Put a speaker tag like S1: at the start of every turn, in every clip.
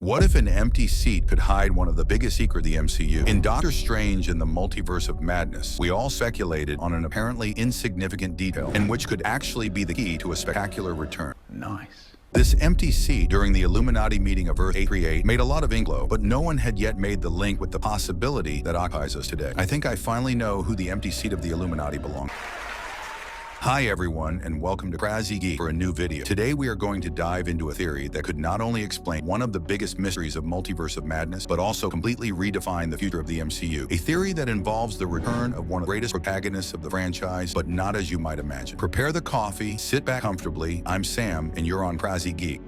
S1: What if an empty seat could hide one of the biggest secrets of the MCU? In Doctor Strange and the Multiverse of Madness, we all speculated on an apparently insignificant detail, and which could actually be the key to a spectacular return.
S2: Nice.
S1: This empty seat during the Illuminati meeting of Earth 838 made a lot of inkglow, but no one had yet made the link with the possibility that occupies us today. I think I finally know who the empty seat of the Illuminati belongs. Hi everyone, and welcome to KraziGeek for a new video. Today we are going to dive into a theory that could not only explain one of the biggest mysteries of Multiverse of Madness, but also completely redefine the future of the MCU. A theory that involves the return of one of the greatest protagonists of the franchise, but not as you might imagine. Prepare the coffee, sit back comfortably. I'm Sam, and you're on KraziGeek.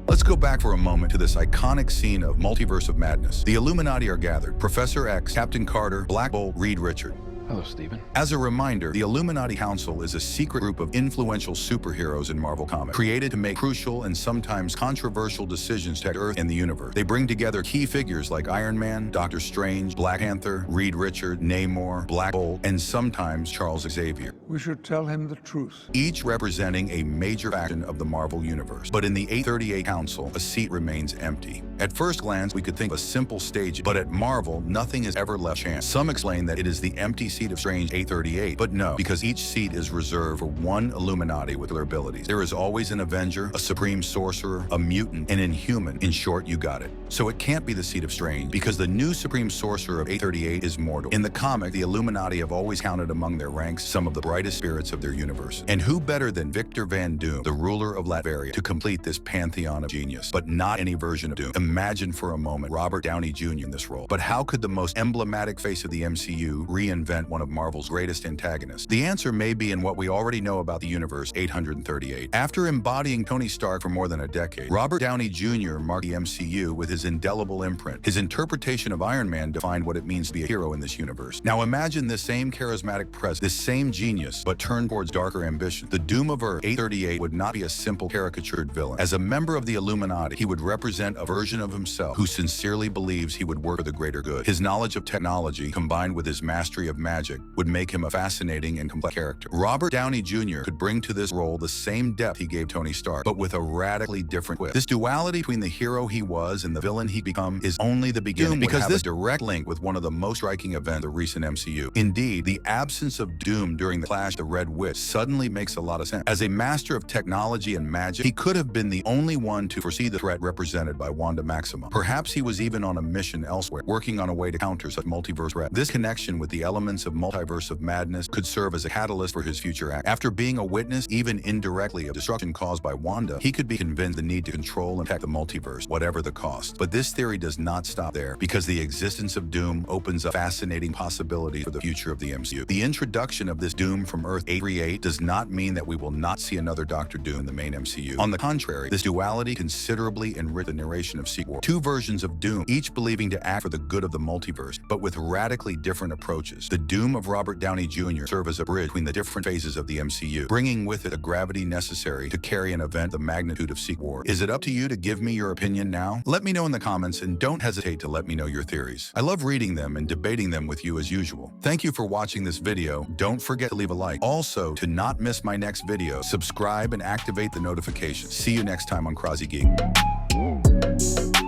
S1: Let's go back for a moment to this iconic scene of Multiverse of Madness. The Illuminati are gathered. Professor X, Captain Carter, Black Bolt, Reed Richards.
S2: Hello, Stephen.
S1: As a reminder, the Illuminati Council is a secret group of influential superheroes in Marvel Comics, created to make crucial and sometimes controversial decisions to Earth and the universe. They bring together key figures like Iron Man, Doctor Strange, Black Panther, Reed Richards, Namor, Black Bolt, and sometimes Charles Xavier.
S3: We should tell him the truth.
S1: Each representing a major faction of the Marvel Universe. But in the 838 Council, a seat remains empty. At first glance, we could think of a simple stage, but at Marvel, nothing is ever left chance. Some explain that it is the empty seat of Strange 838, but no, because each seat is reserved for one Illuminati with their abilities. There is always an Avenger, a Supreme Sorcerer, a Mutant, an Inhuman. In short, you got it. So it can't be the seat of Strange, because the new Supreme Sorcerer of 838 is mortal. In the comic, the Illuminati have always counted among their ranks some of the brightest spirits of their universe. And who better than Victor Van Doom, the ruler of Latveria, to complete this pantheon of genius? But not any version of Doom. Imagine for a moment Robert Downey Jr. in this role. But how could the most emblematic face of the MCU reinvent one of Marvel's greatest antagonists? The answer may be in what we already know about the universe 838. After embodying Tony Stark for more than a decade, Robert Downey Jr. marked the MCU with his indelible imprint. His interpretation of Iron Man defined what it means to be a hero in this universe. Now imagine this same charismatic presence, this same genius, but turned towards darker ambition. The Doom of Earth 838 would not be a simple caricatured villain. As a member of the Illuminati, he would represent a version of himself who sincerely believes he would work for the greater good. His knowledge of technology, combined with his mastery of magic, would make him a fascinating and complex character. Robert Downey Jr. could bring to this role the same depth he gave Tony Stark, but with a radically different twist. This duality between the hero he was and the villain he become is only the beginning, because this direct link with one of the most striking events of the recent MCU. Indeed, the absence of Doom during the Clash of the Red Witch suddenly makes a lot of sense. As a master of technology and magic, he could have been the only one to foresee the threat represented by Wanda Maximoff. Perhaps he was even on a mission elsewhere, working on a way to counter such multiverse threat. This connection with the elements of Multiverse of Madness could serve as a catalyst for his future act. After being a witness, even indirectly, of destruction caused by Wanda, he could be convinced the need to control and protect the multiverse, whatever the cost. But this theory does not stop there, because the existence of Doom opens up fascinating possibilities for the future of the MCU. The introduction of this Doom from Earth 838 does not mean that we will not see another Doctor Doom in the main MCU. On the contrary, this duality considerably enriched the narration of Secret War. Two versions of Doom, each believing to act for the good of the multiverse, but with radically different approaches. The Doom of Robert Downey Jr. serves as a bridge between the different phases of the MCU, bringing with it the gravity necessary to carry an event the magnitude of Secret War. Is it up to you to give me your opinion now? Let me know in the comments, and don't hesitate to let me know your theories. I love reading them and debating them with you as usual. Thank you for watching this video. Don't forget to leave a like. Also, to not miss my next video, subscribe and activate the notifications. See you next time on KraziGeek.